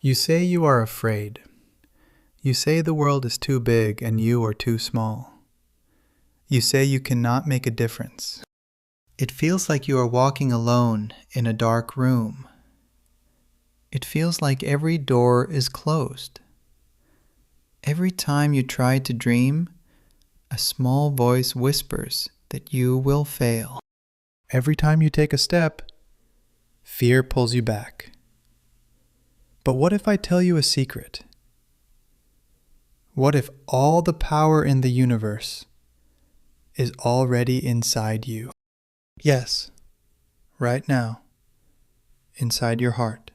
You say you are afraid. You say the world is too big and you are too small. You say you cannot make a difference. It feels like you are walking alone in a dark room. It feels like every door is closed. Every time you try to dream, a small voice whispers that you will fail. Every time you take a step, fear pulls you back. But what if I tell you a secret? What if all the power in the universe is already inside you? Yes, right now, inside your heart.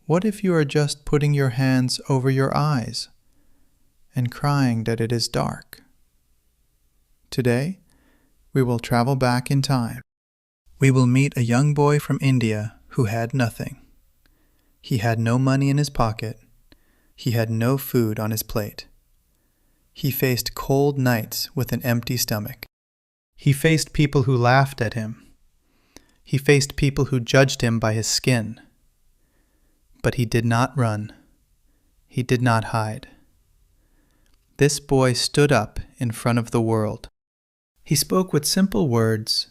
What if you are just putting your hands over your eyes and crying that it is dark? Today, we will travel back in time. We will meet a young boy from India who had nothing. He had no money in his pocket. He had no food on his plate. He faced cold nights with an empty stomach. He faced people who laughed at him. He faced people who judged him by his skin. But he did not run. He did not hide. This boy stood up in front of the world. He spoke with simple words,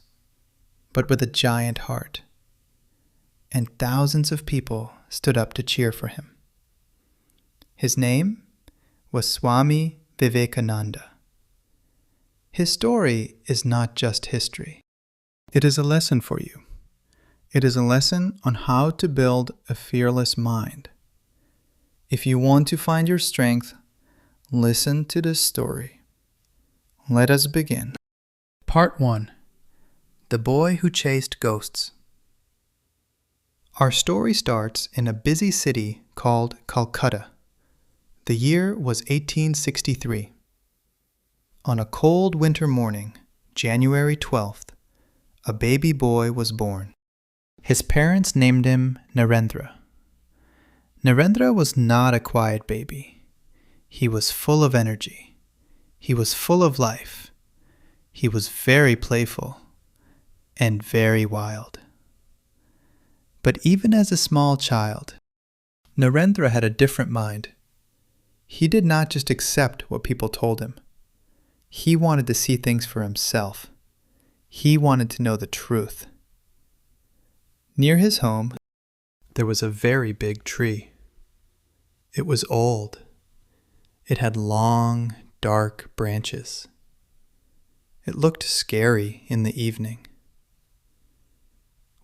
but with a giant heart. And thousands of people stood up to cheer for him. His name was Swami Vivekananda. His story is not just history. It is a lesson for you. It is a lesson on how to build a fearless mind. If you want to find your strength, listen to this story. Let us begin. Part 1. The Boy Who Chased Ghosts. Our story starts in a busy city called Calcutta. The year was 1863. On a cold winter morning, January 12th, a baby boy was born. His parents named him Narendra. Narendra was not a quiet baby. He was full of energy. He was full of life. He was very playful and very wild. But even as a small child, Narendra had a different mind. He did not just accept what people told him. He wanted to see things for himself. He wanted to know the truth. Near his home, there was a very big tree. It was old. It had long, dark branches. It looked scary in the evening.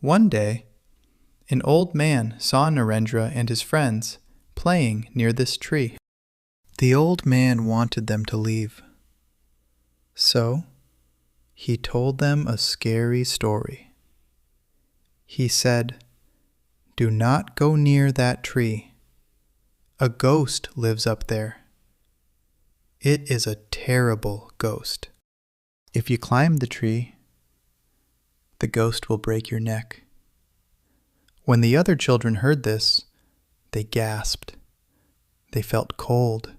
One day, an old man saw Narendra and his friends playing near this tree. The old man wanted them to leave. So, he told them a scary story. He said, "Do not go near that tree. A ghost lives up there. It is a terrible ghost. If you climb the tree, the ghost will break your neck." When the other children heard this, they gasped. They felt cold.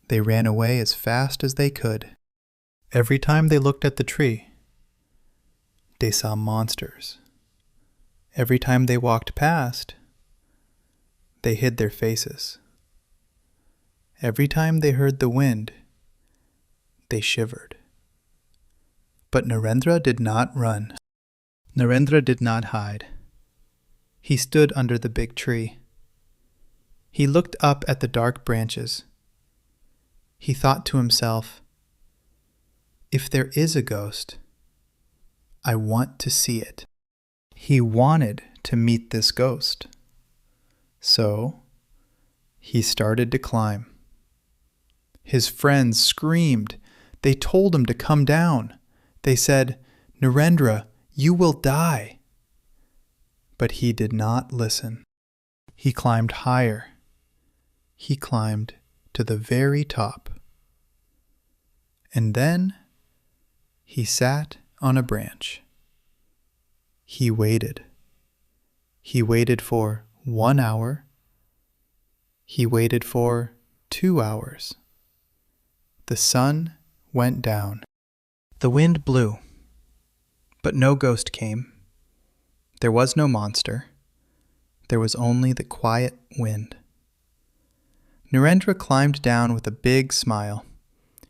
They ran away as fast as they could. Every time they looked at the tree, they saw monsters. Every time they walked past, they hid their faces. Every time they heard the wind, they shivered. But Narendra did not run. Narendra did not hide. He stood under the big tree. He looked up at the dark branches. He thought to himself, "If there is a ghost, I want to see it." He wanted to meet this ghost. So, he started to climb. His friends screamed. They told him to come down. They said, "Narendra, you will die." But he did not listen. He climbed higher. He climbed to the very top. And then he sat on a branch. He waited. He waited for 1 hour. He waited for 2 hours. The sun went down. The wind blew, but no ghost came. There was no monster. There was only the quiet wind. Narendra climbed down with a big smile.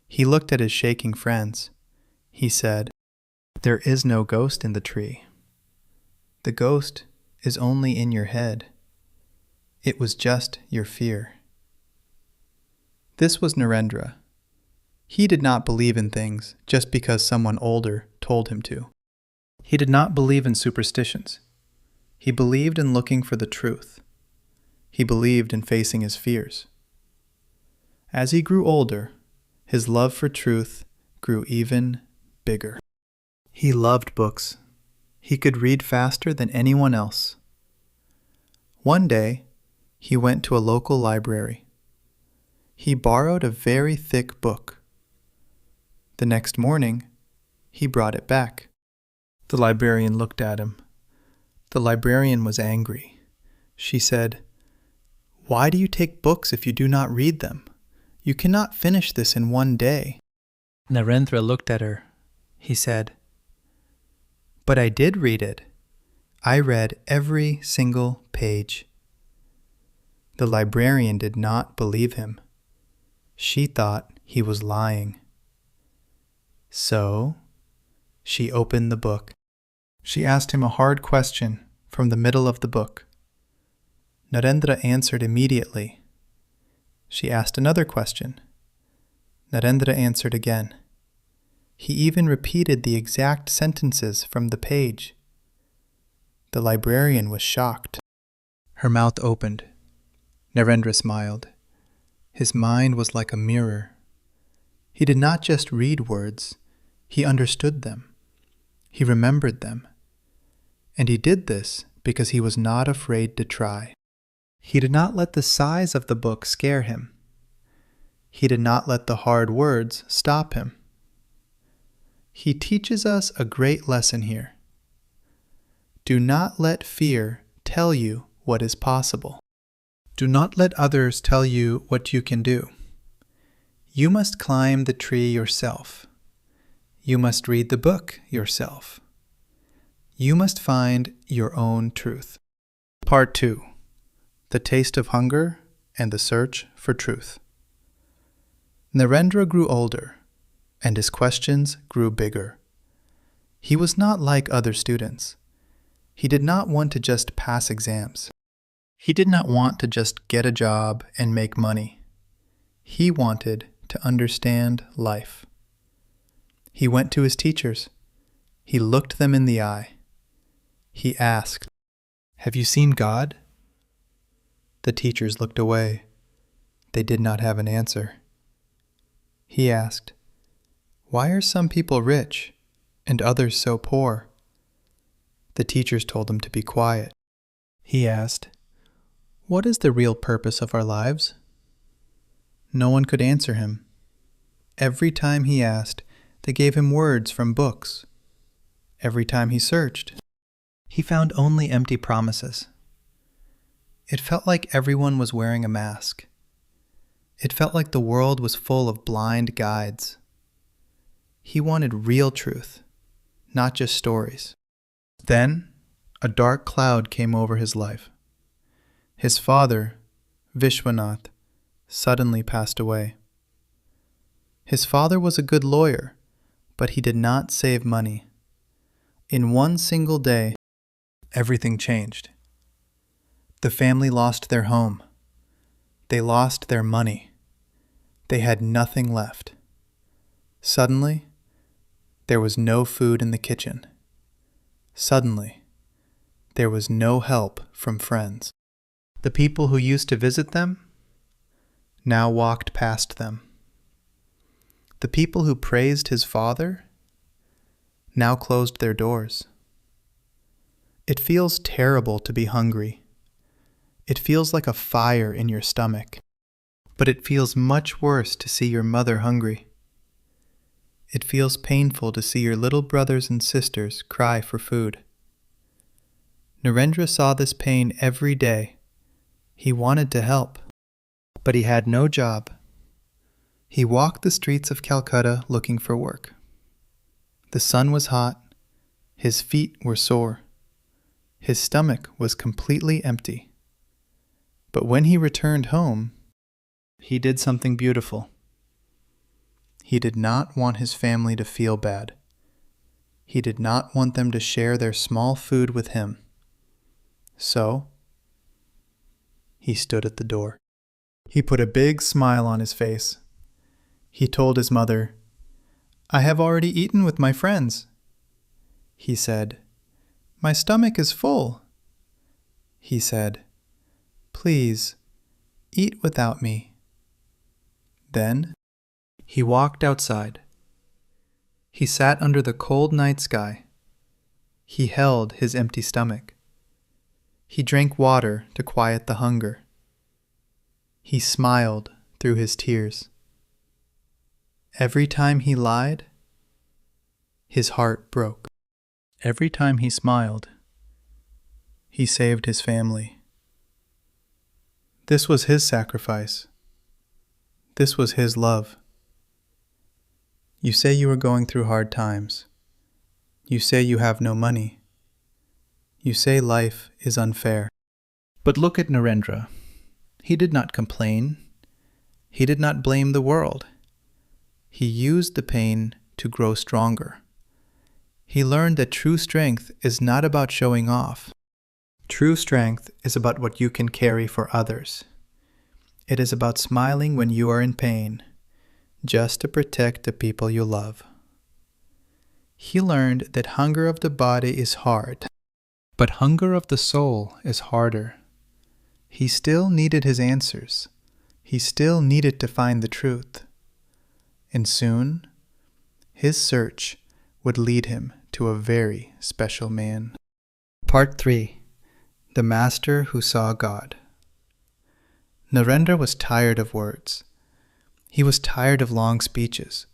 He looked at his shaking friends. He said, "There is no ghost in the tree. The ghost is only in your head. It was just your fear." This was Narendra. He did not believe in things just because someone older told him to. He did not believe in superstitions. He believed in looking for the truth. He believed in facing his fears. As he grew older, his love for truth grew even bigger. He loved books. He could read faster than anyone else. One day, he went to a local library. He borrowed a very thick book. The next morning, he brought it back. The librarian looked at him. The librarian was angry. She said, "Why do you take books if you do not read them? You cannot finish this in one day." Narendra looked at her. He said, "But I did read it. I read every single page." The librarian did not believe him. She thought he was lying. So, she opened the book. She asked him a hard question from the middle of the book. Narendra answered immediately. She asked another question. Narendra answered again. He even repeated the exact sentences from the page. The librarian was shocked. Her mouth opened. Narendra smiled. His mind was like a mirror. He did not just read words, he understood them. He remembered them. And he did this because he was not afraid to try. He did not let the size of the book scare him. He did not let the hard words stop him. He teaches us a great lesson here. Do not let fear tell you what is possible. Do not let others tell you what you can do. You must climb the tree yourself. You must read the book yourself. You must find your own truth. Part 2. The Taste of Hunger and the Search for Truth. Narendra grew older, and his questions grew bigger. He was not like other students. He did not want to just pass exams. He did not want to just get a job and make money. He wanted to understand life. He went to his teachers. He looked them in the eye. He asked, "Have you seen God?" The teachers looked away. They did not have an answer. He asked, "Why are some people rich and others so poor?" The teachers told him to be quiet. He asked, "What is the real purpose of our lives?" No one could answer him. Every time he asked, they gave him words from books. Every time he searched, he found only empty promises. It felt like everyone was wearing a mask. It felt like the world was full of blind guides. He wanted real truth, not just stories. Then, a dark cloud came over his life. His father, Vishwanath, suddenly passed away. His father was a good lawyer, but he did not save money. In one single day, everything changed. The family lost their home. They lost their money. They had nothing left. Suddenly, there was no food in the kitchen. Suddenly, there was no help from friends. The people who used to visit them now walked past them. The people who praised his father now closed their doors. It feels terrible to be hungry. It feels like a fire in your stomach. But it feels much worse to see your mother hungry. It feels painful to see your little brothers and sisters cry for food. Narendra saw this pain every day. He wanted to help, but he had no job. He walked the streets of Calcutta looking for work. The sun was hot. His feet were sore. His stomach was completely empty. But when he returned home, he did something beautiful. He did not want his family to feel bad. He did not want them to share their small food with him. So, he stood at the door. He put a big smile on his face. He told his mother, "I have already eaten with my friends." He said, "My stomach is full." He said, "Please, eat without me." Then, he walked outside. He sat under the cold night sky. He held his empty stomach. He drank water to quiet the hunger. He smiled through his tears. Every time he lied, his heart broke. Every time he smiled, he saved his family. This was his sacrifice. This was his love. You say you are going through hard times. You say you have no money. You say life is unfair. But look at Narendra. He did not complain. He did not blame the world. He used the pain to grow stronger. He learned that true strength is not about showing off. True strength is about what you can carry for others. It is about smiling when you are in pain, just to protect the people you love. He learned that hunger of the body is hard, but hunger of the soul is harder. He still needed his answers. He still needed to find the truth. And soon, his search would lead him to a very special man. Part 3. The Master Who Saw God. Narendra was tired of words. He was tired of long speeches.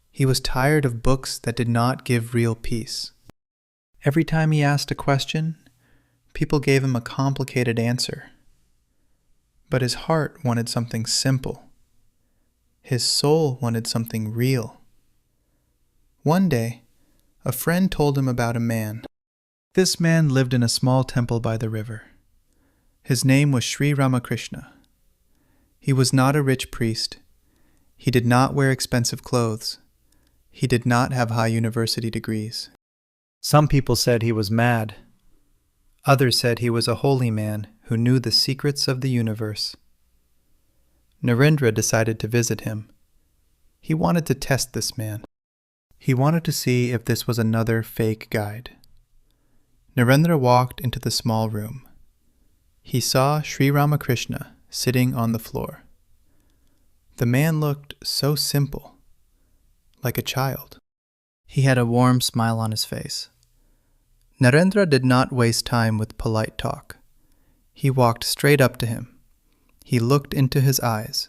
He was tired of books that did not give real peace. Every time he asked a question, people gave him a complicated answer. But his heart wanted something simple. His soul wanted something real. One day, a friend told him about a man. This man lived in a small temple by the river. His name was Sri Ramakrishna. He was not a rich priest. He did not wear expensive clothes. He did not have high university degrees. Some people said he was mad. Others said he was a holy man who knew the secrets of the universe. Narendra decided to visit him. He wanted to test this man. He wanted to see if this was another fake guide. Narendra walked into the small room. He saw Sri Ramakrishna sitting on the floor. The man looked so simple, like a child. He had a warm smile on his face. Narendra did not waste time with polite talk. He walked straight up to him. He looked into his eyes.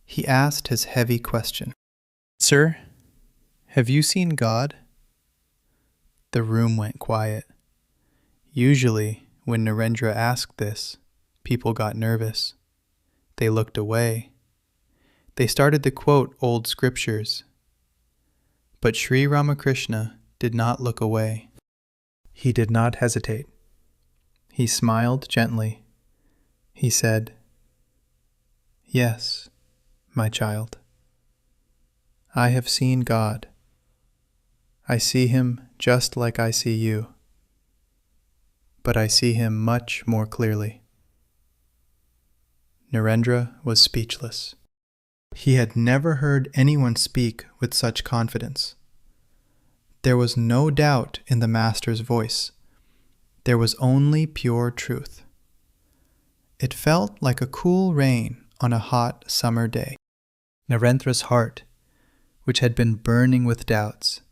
He asked his heavy question. "Sir, have you seen God?" The room went quiet. Usually, when Narendra asked this, people got nervous. They looked away. They started to quote old scriptures. But Sri Ramakrishna did not look away. He did not hesitate. He smiled gently. He said, "Yes, my child. I have seen God. I see him just like I see you. But I see him much more clearly." Narendra was speechless. He had never heard anyone speak with such confidence. There was no doubt in the Master's voice. There was only pure truth. It felt like a cool rain on a hot summer day. Narendra's heart, which had been burning with doubts,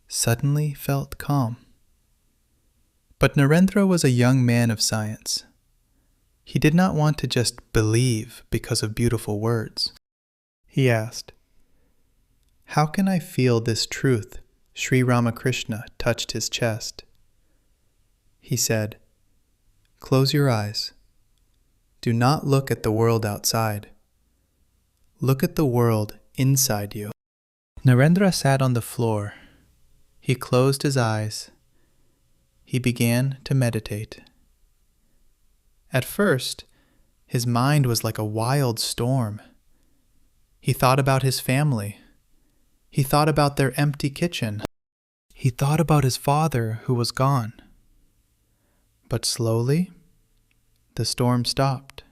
suddenly felt calm. But Narendra was a young man of science. He did not want to just believe because of beautiful words. He asked, "How can I feel this truth?" Sri Ramakrishna touched his chest. He said, "Close your eyes. Do not look at the world outside. Look at the world inside you." Narendra sat on the floor. He closed his eyes. he began to meditate. At first, his mind was like a wild storm. He thought about his family. He thought about their empty kitchen. He thought about his father who was gone. But slowly, the storm stopped.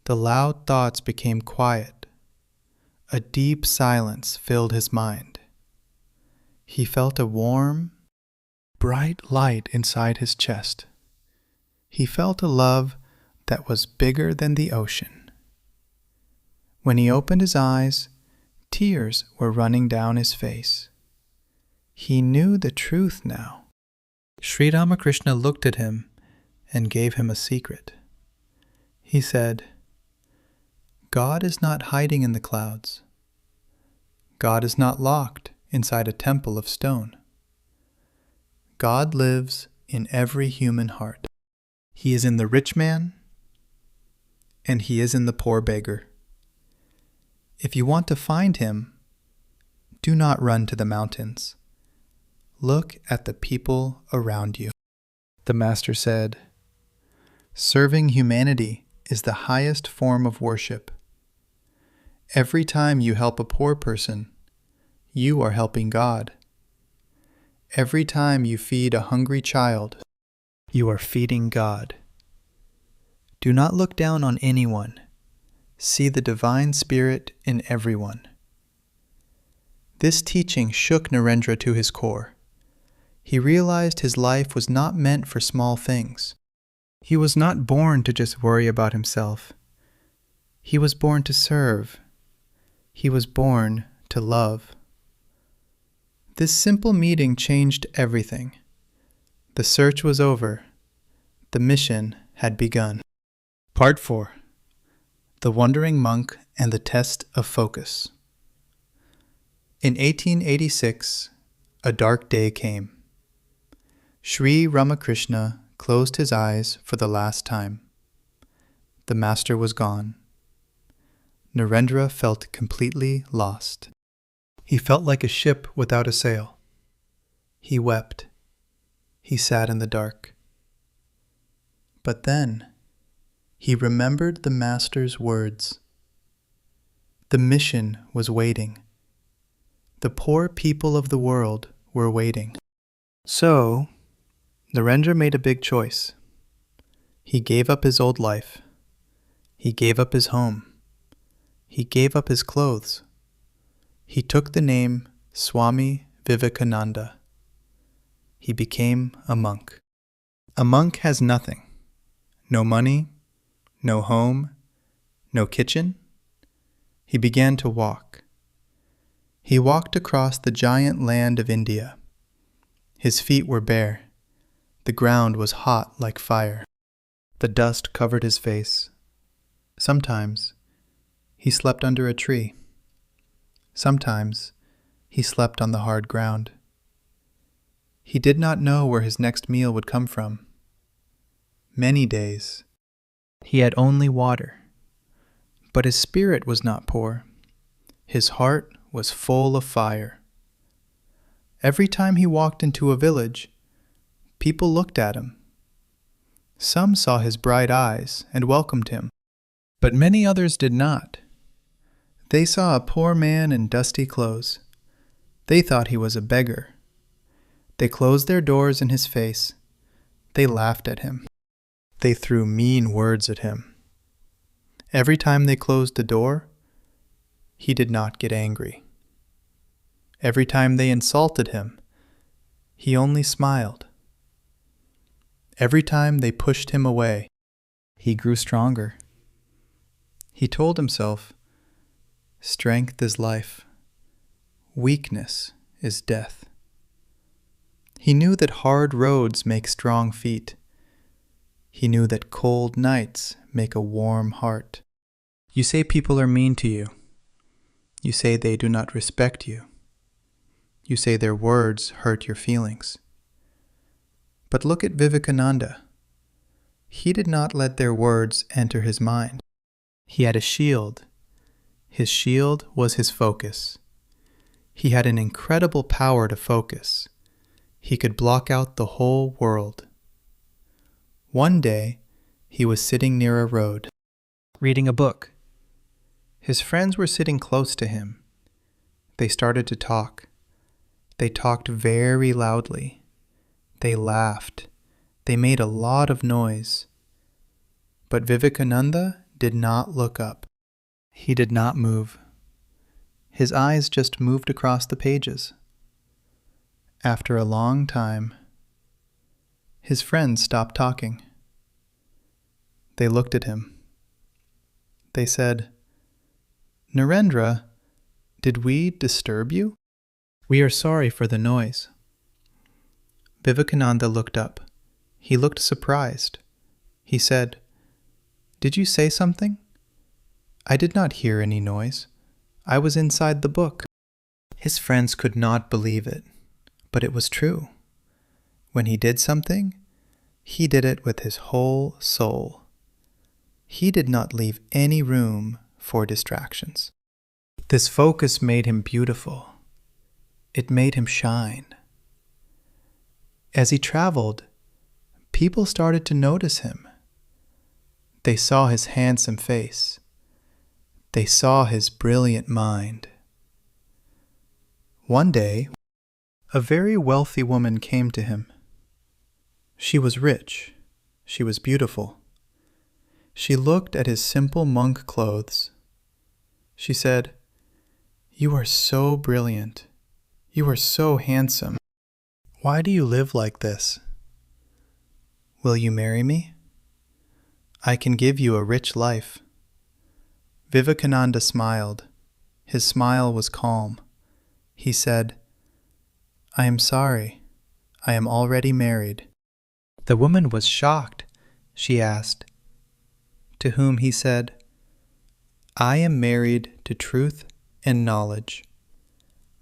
The loud thoughts became quiet. A deep silence filled his mind. He felt a warm, bright light inside his chest. He felt a love that was bigger than the ocean. When he opened his eyes, tears were running down his face. He knew the truth now. Sri Ramakrishna looked at him and gave him a secret. He said, "God is not hiding in the clouds. God is not locked inside a temple of stone. God lives in every human heart. He is in the rich man, and he is in the poor beggar. If you want to find him, do not run to the mountains. Look at the people around you." The Master said, "Serving humanity is the highest form of worship. Every time you help a poor person, you are helping God. Every time you feed a hungry child, you are feeding God. Do not look down on anyone. See the divine spirit in everyone." This teaching shook Narendra to his core. He realized his life was not meant for small things. He was not born to just worry about himself. He was born to serve. He was born to love. This simple meeting changed everything. The search was over. The mission had begun. Part 4. The Wandering Monk and the Test of Focus. In 1886, a dark day came. Sri Ramakrishna closed his eyes for the last time. The Master was gone. Narendra felt completely lost. He felt like a ship without a sail. He wept. He sat in the dark. But then, he remembered the Master's words. The mission was waiting. The poor people of the world were waiting. So, Narendra made a big choice. He gave up his old life. He gave up his home. He gave up his clothes. He took the name Swami Vivekananda. He became a monk. A monk has nothing. No money, no home, no kitchen. He began to walk. He walked across the giant land of India. His feet were bare. The ground was hot like fire. The dust covered his face. Sometimes he slept under a tree. Sometimes he slept on the hard ground. He did not know where his next meal would come from. Many days he had only water. But his spirit was not poor. His heart was full of fire. Every time he walked into a village, people looked at him. Some saw his bright eyes and welcomed him, but many others did not. They saw a poor man in dusty clothes. They thought he was a beggar. They closed their doors in his face. They laughed at him. They threw mean words at him. Every time they closed the door, he did not get angry. Every time they insulted him, he only smiled. Every time they pushed him away, he grew stronger. He told himself, "Strength is life. Weakness is death." He knew that hard roads make strong feet. He knew that cold nights make a warm heart. You say people are mean to you. You say they do not respect you. You say their words hurt your feelings. But look at Vivekananda. He did not let their words enter his mind. He had a shield. His shield was his focus. He had an incredible power to focus. He could block out the whole world. One day, he was sitting near a road, reading a book. His friends were sitting close to him. They started to talk. They talked very loudly. They laughed. They made a lot of noise. But Vivekananda did not look up. He did not move. His eyes just moved across the pages. After a long time, his friends stopped talking. They looked at him. They said, "Narendra, did we disturb you? We are sorry for the noise." Vivekananda looked up. He looked surprised. He said, "Did you say something? I did not hear any noise. I was inside the book." His friends could not believe it, but it was true. When he did something, he did it with his whole soul. He did not leave any room for distractions. This focus made him beautiful. It made him shine. As he traveled, people started to notice him. They saw his handsome face. They saw his brilliant mind. One day, a very wealthy woman came to him. She was rich. She was beautiful. She looked at his simple monk clothes. She said, "You are so brilliant. You are so handsome. Why do you live like this? Will you marry me? I can give you a rich life." Vivekananda smiled. His smile was calm. He said, "I am sorry. I am already married." The woman was shocked. She asked, to whom he said, "I am married to truth and knowledge.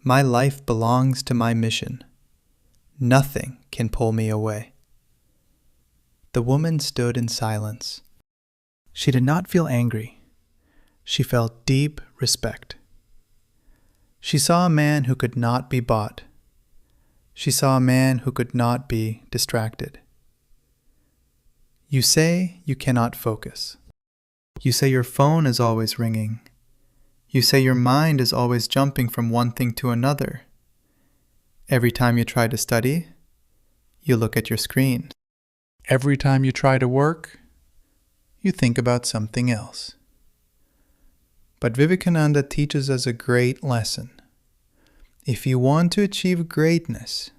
My life belongs to my mission. Nothing can pull me away." The woman stood in silence. She did not feel angry. She felt deep respect. She saw a man who could not be bought. She saw a man who could not be distracted. You say you cannot focus. You say your phone is always ringing. You say your mind is always jumping from one thing to another. Every time you try to study, you look at your screen. Every time you try to work, you think about something else. But Vivekananda teaches us a great lesson. If you want to achieve greatness,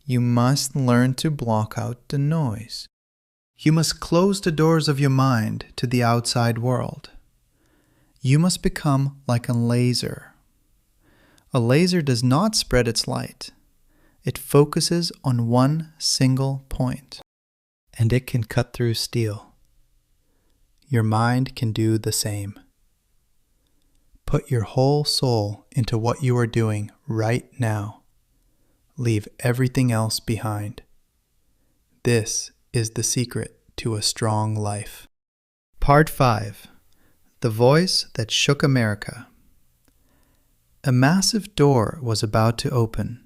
you must learn to block out the noise. You must close the doors of your mind to the outside world. You must become like a laser. A laser does not spread its light. It focuses on one single point, and it can cut through steel. Your mind can do the same. Put your whole soul into what you are doing right now. Leave everything else behind. This is the secret to a strong life. Part 5. The Voice That Shook America. A massive door was about to open,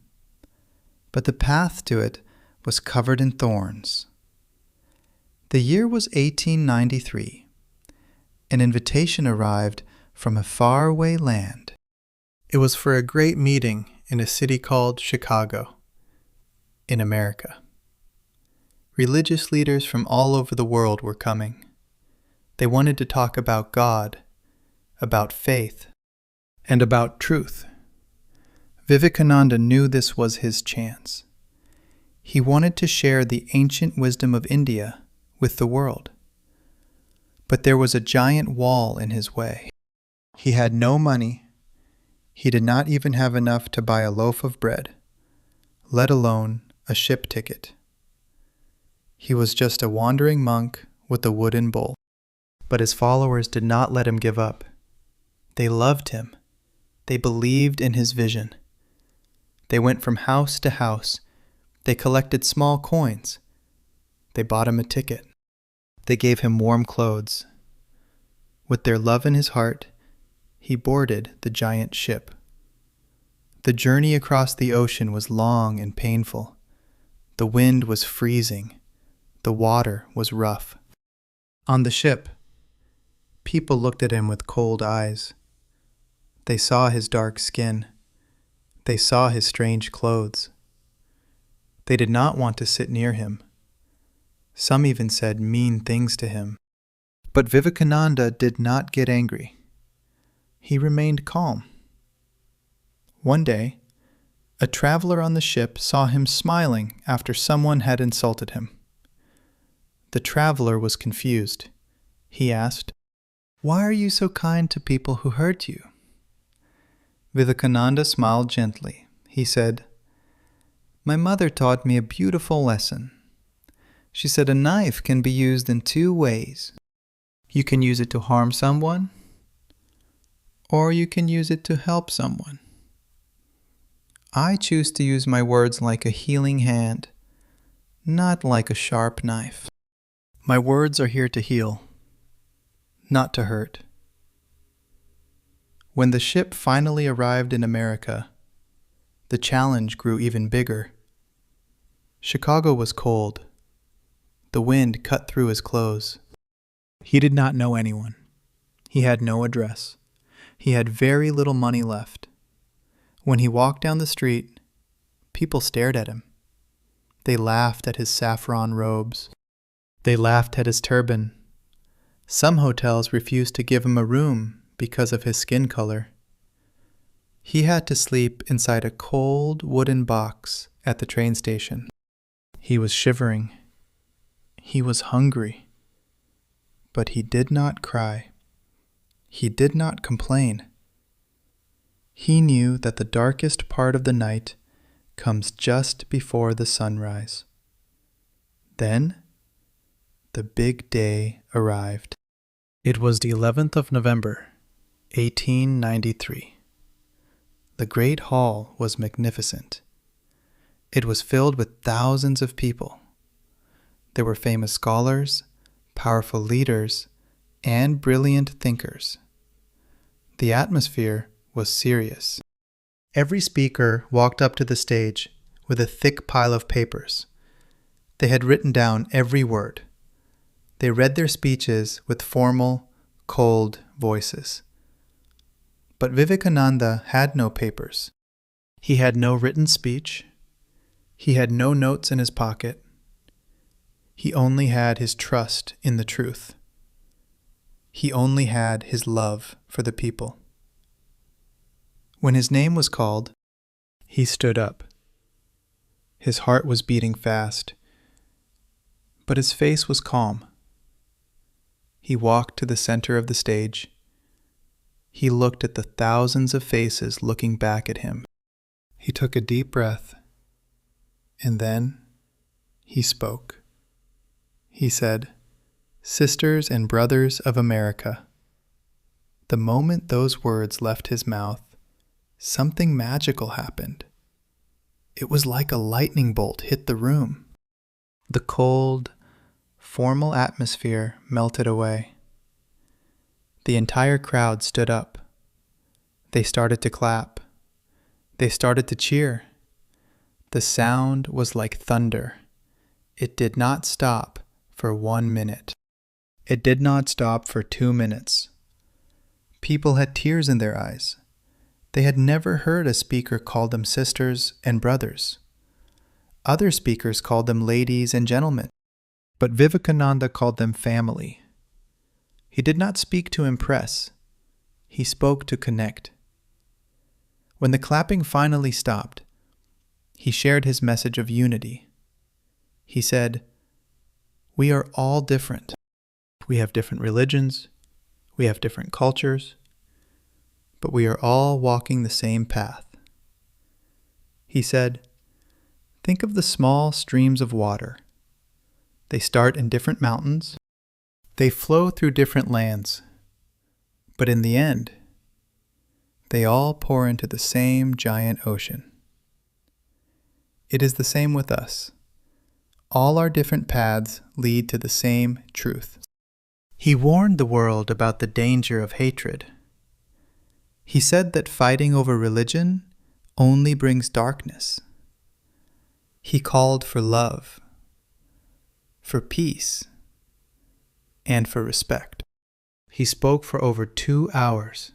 but the path to it was covered in thorns. The year was 1893. An invitation arrived from a faraway land. It was for a great meeting in a city called Chicago, in America. Religious leaders from all over the world were coming. They wanted to talk about God, about faith, and about truth. Vivekananda knew this was his chance. He wanted to share the ancient wisdom of India with the world. But there was a giant wall in his way. He had no money. He did not even have enough to buy a loaf of bread, let alone a ship ticket. He was just a wandering monk with a wooden bowl. But his followers did not let him give up. They loved him. They believed in his vision. They went from house to house. They collected small coins. They bought him a ticket. They gave him warm clothes. With their love in his heart, he boarded the giant ship. The journey across the ocean was long and painful. The wind was freezing. The water was rough. On the ship, people looked at him with cold eyes. They saw his dark skin. They saw his strange clothes. They did not want to sit near him. Some even said mean things to him. But Vivekananda did not get angry. He remained calm. One day, a traveler on the ship saw him smiling after someone had insulted him. The traveler was confused. He asked, "Why are you so kind to people who hurt you?" Vivekananda smiled gently. He said, "My mother taught me a beautiful lesson. She said a knife can be used in two ways. You can use it to harm someone, or you can use it to help someone. I choose to use my words like a healing hand, not like a sharp knife. My words are here to heal, not to hurt." When the ship finally arrived in America, the challenge grew even bigger. Chicago was cold. The wind cut through his clothes. He did not know anyone. He had no address. He had very little money left. When he walked down the street, people stared at him. They laughed at his saffron robes. They laughed at his turban. Some hotels refused to give him a room because of his skin color. He had to sleep inside a cold wooden box at the train station. He was shivering. He was hungry. But he did not cry. He did not complain. He knew that the darkest part of the night comes just before the sunrise. Then, the big day arrived. It was the 11th of November, 1893. The great hall was magnificent. It was filled with thousands of people. There were famous scholars, powerful leaders, and brilliant thinkers. The atmosphere was serious. Every speaker walked up to the stage with a thick pile of papers. They had written down every word. They read their speeches with formal, cold voices. But Vivekananda had no papers. He had no written speech. He had no notes in his pocket. He only had his trust in the truth. He only had his love for the people. When his name was called, he stood up. His heart was beating fast, but his face was calm. He walked to the center of the stage. He looked at the thousands of faces looking back at him. He took a deep breath, and then he spoke. He said, "Sisters and brothers of America." The moment those words left his mouth, something magical happened. It was like a lightning bolt hit the room. The cold, formal atmosphere melted away. The entire crowd stood up. They started to clap. They started to cheer. The sound was like thunder. It did not stop for 1 minute. It did not stop for 2 minutes. People had tears in their eyes. They had never heard a speaker call them sisters and brothers. Other speakers called them ladies and gentlemen, but Vivekananda called them family. He did not speak to impress. He spoke to connect. When the clapping finally stopped, he shared his message of unity. He said, "We are all different. We have different religions. We have different cultures. But we are all walking the same path." He said, "Think of the small streams of water. They start in different mountains. They flow through different lands. But in the end, they all pour into the same giant ocean." It is the same with us. All our different paths lead to the same truth. He warned the world about the danger of hatred. He said that fighting over religion only brings darkness. He called for love, for peace, and for respect. He spoke for over 2 hours.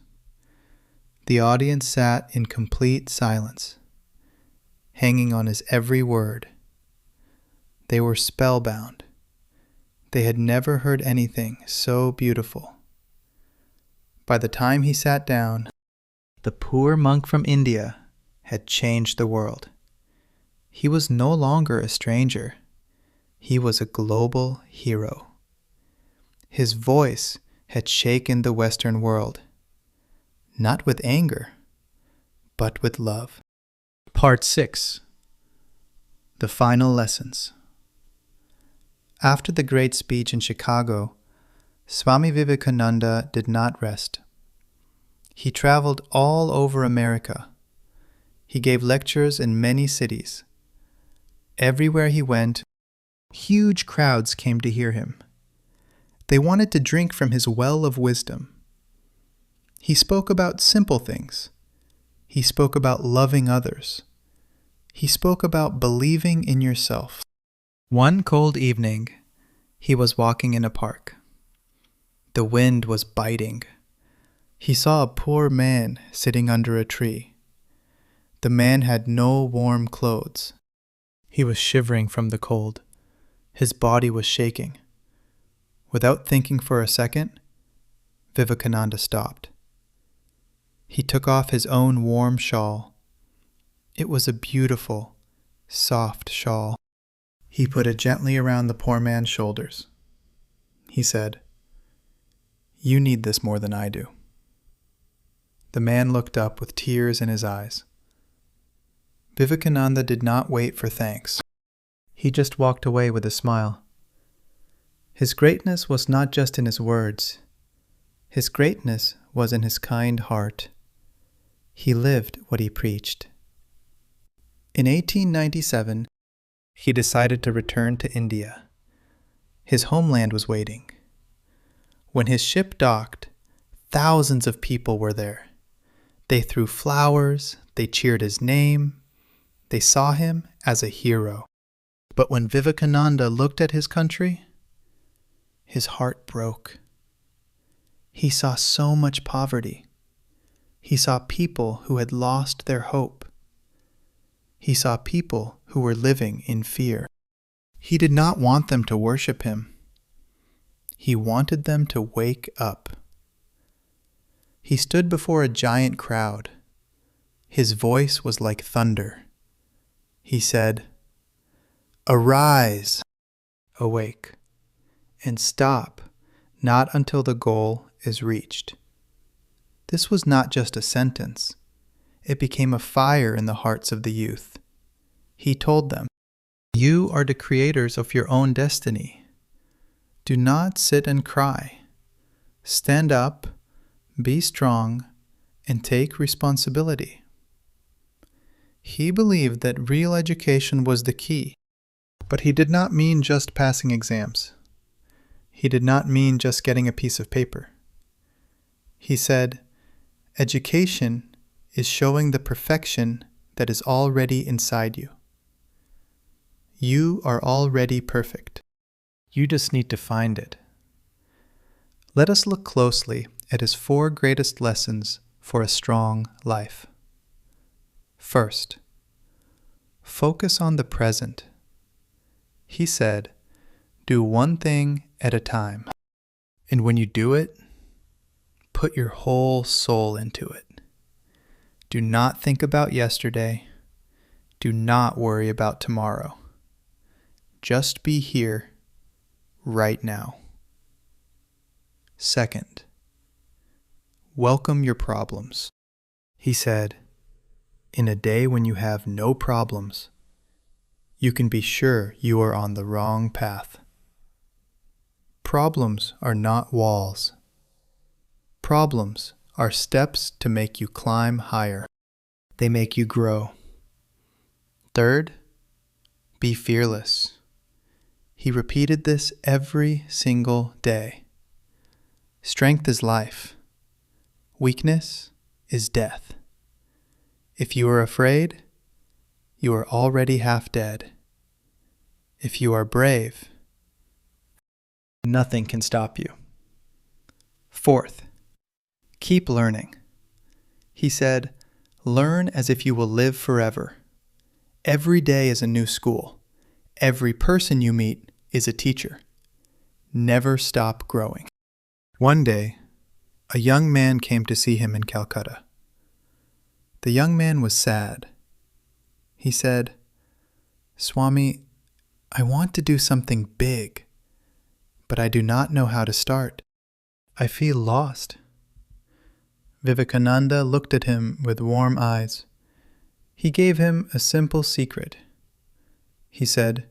The audience sat in complete silence, hanging on his every word. They were spellbound. They had never heard anything so beautiful. By the time he sat down, the poor monk from India had changed the world. He was no longer a stranger. He was a global hero. His voice had shaken the Western world, not with anger, but with love. Part 6. The Final Lessons. After the great speech in Chicago, Swami Vivekananda did not rest. He traveled all over America. He gave lectures in many cities. Everywhere he went, huge crowds came to hear him. They wanted to drink from his well of wisdom. He spoke about simple things. He spoke about loving others. He spoke about believing in yourself. One cold evening, he was walking in a park. The wind was biting. He saw a poor man sitting under a tree. The man had no warm clothes. He was shivering from the cold. His body was shaking. Without thinking for a second, Vivekananda stopped. He took off his own warm shawl. It was a beautiful, soft shawl. He put it gently around the poor man's shoulders. He said, "You need this more than I do." The man looked up with tears in his eyes. Vivekananda did not wait for thanks. He just walked away with a smile. His greatness was not just in his words. His greatness was in his kind heart. He lived what he preached. In 1897, he decided to return to India. His homeland was waiting. When his ship docked, thousands of people were there. They threw flowers, they cheered his name, they saw him as a hero. But when Vivekananda looked at his country, his heart broke. He saw so much poverty. He saw people who had lost their hope. He saw people who were living in fear. He did not want them to worship him. He wanted them to wake up. He stood before a giant crowd. His voice was like thunder. He said, "Arise, awake, and stop, not until the goal is reached." This was not just a sentence. It became a fire in the hearts of the youth. He told them, "You are the creators of your own destiny. Do not sit and cry. Stand up, be strong, and take responsibility." He believed that real education was the key, but he did not mean just passing exams. He did not mean just getting a piece of paper. He said, education is showing the perfection that is already inside you. You are already perfect. You just need to find it. Let us look closely at his 4 greatest lessons for a strong life. First, focus on the present. He said, do one thing at a time. And when you do it, put your whole soul into it. Do not think about yesterday. Do not worry about tomorrow. Just be here, right now. Second, welcome your problems. He said, in a day when you have no problems, you can be sure you are on the wrong path. Problems are not walls. Problems are steps to make you climb higher. They make you grow. Third, be fearless. He repeated this every single day. Strength is life. Weakness is death. If you are afraid, you are already half dead. If you are brave, nothing can stop you. Fourth, keep learning. He said, learn as if you will live forever. Every day is a new school. Every person you meet is a teacher. Never stop growing. One day, a young man came to see him in Calcutta. The young man was sad. He said, Swami, I want to do something big, but I do not know how to start. I feel lost. Vivekananda looked at him with warm eyes. He gave him a simple secret. He said,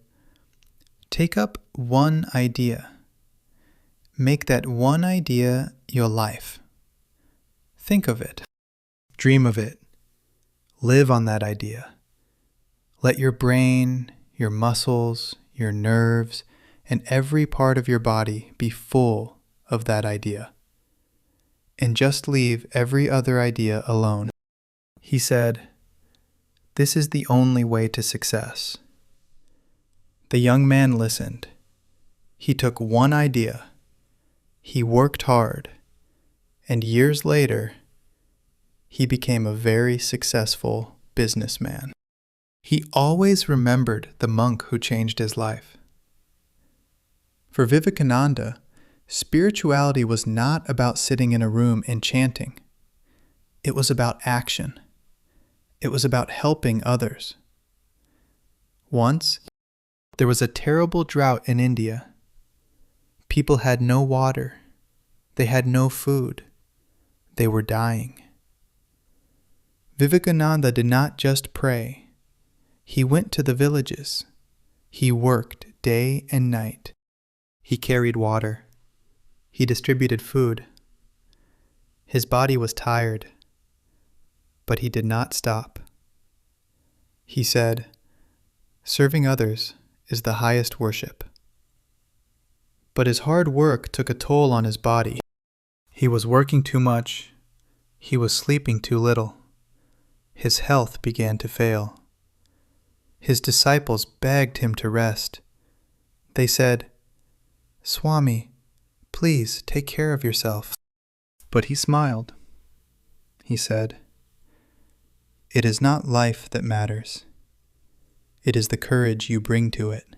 take up one idea. Make that one idea your life. Think of it. Dream of it. Live on that idea. Let your brain, your muscles, your nerves, and every part of your body be full of that idea. And just leave every other idea alone. He said, this is the only way to success. The young man listened. He took one idea. He worked hard. And years later, he became a very successful businessman. He always remembered the monk who changed his life. For Vivekananda, spirituality was not about sitting in a room and chanting. It was about action. It was about helping others. Once, there was a terrible drought in India. People had no water. They had no food. They were dying. Vivekananda did not just pray. He went to the villages. He worked day and night. He carried water. He distributed food. His body was tired, but he did not stop. He said, serving others is the highest worship. But his hard work took a toll on his body. He was working too much. He was sleeping too little. His health began to fail. His disciples begged him to rest. They said, Swami, please take care of yourself. But he smiled. He said, it is not life that matters. It is the courage you bring to it.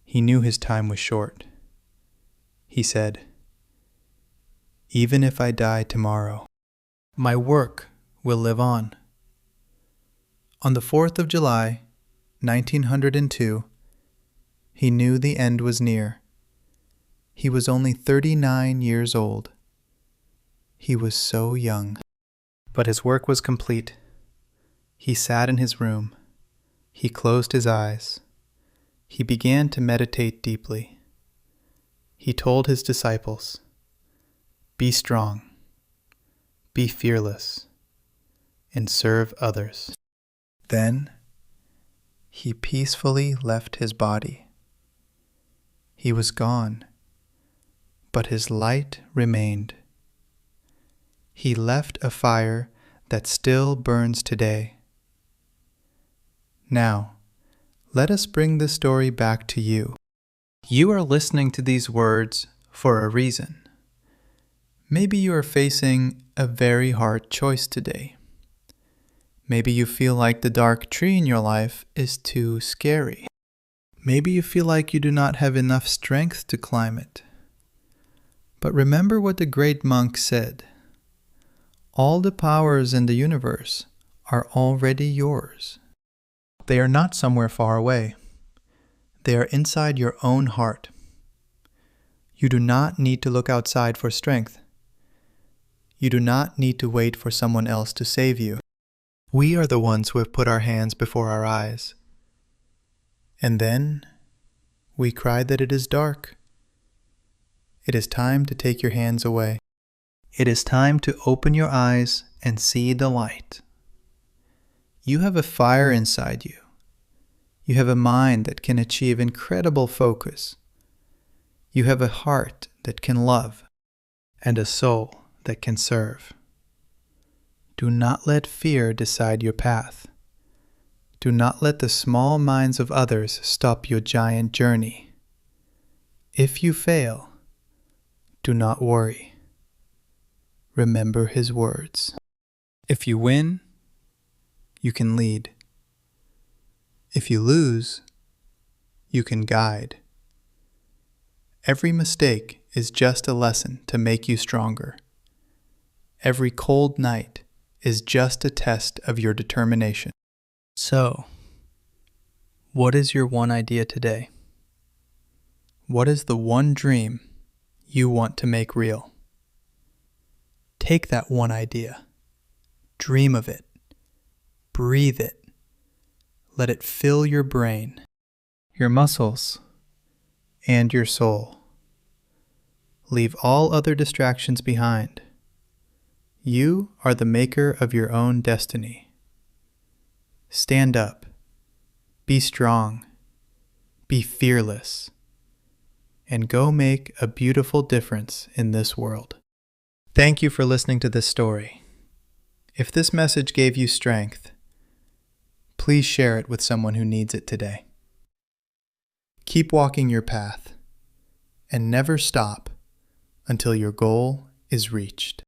He knew his time was short. He said, even if I die tomorrow, my work will live on. On the 4th of July, 1902, he knew the end was near. He was only 39 years old. He was so young. But his work was complete. He sat in his room. He closed his eyes. He began to meditate deeply. He told his disciples, be strong, be fearless, and serve others. Then he peacefully left his body. He was gone, but his light remained. He left a fire that still burns today. Now, let us bring the story back to you. You are listening to these words for a reason. Maybe you are facing a very hard choice today. Maybe you feel like the dark tree in your life is too scary. Maybe you feel like you do not have enough strength to climb it. But remember what the great monk said. All the powers in the universe are already yours. They are not somewhere far away. They are inside your own heart. You do not need to look outside for strength. You do not need to wait for someone else to save you. We are the ones who have put our hands before our eyes. And then we cry that it is dark. It is time to take your hands away. It is time to open your eyes and see the light. You have a fire inside you. You have a mind that can achieve incredible focus. You have a heart that can love and a soul that can serve. Do not let fear decide your path. Do not let the small minds of others stop your giant journey. If you fail, do not worry. Remember his words. If you win, you can lead. If you lose, you can guide. Every mistake is just a lesson to make you stronger. Every cold night is just a test of your determination. So, what is your one idea today? What is the one dream you want to make real? Take that one idea, dream of it, breathe it, let it fill your brain, your muscles, and your soul. Leave all other distractions behind. You are the maker of your own destiny. Stand up, be strong, be fearless, and go make a beautiful difference in this world. Thank you for listening to this story. If this message gave you strength, please share it with someone who needs it today. Keep walking your path and never stop until your goal is reached.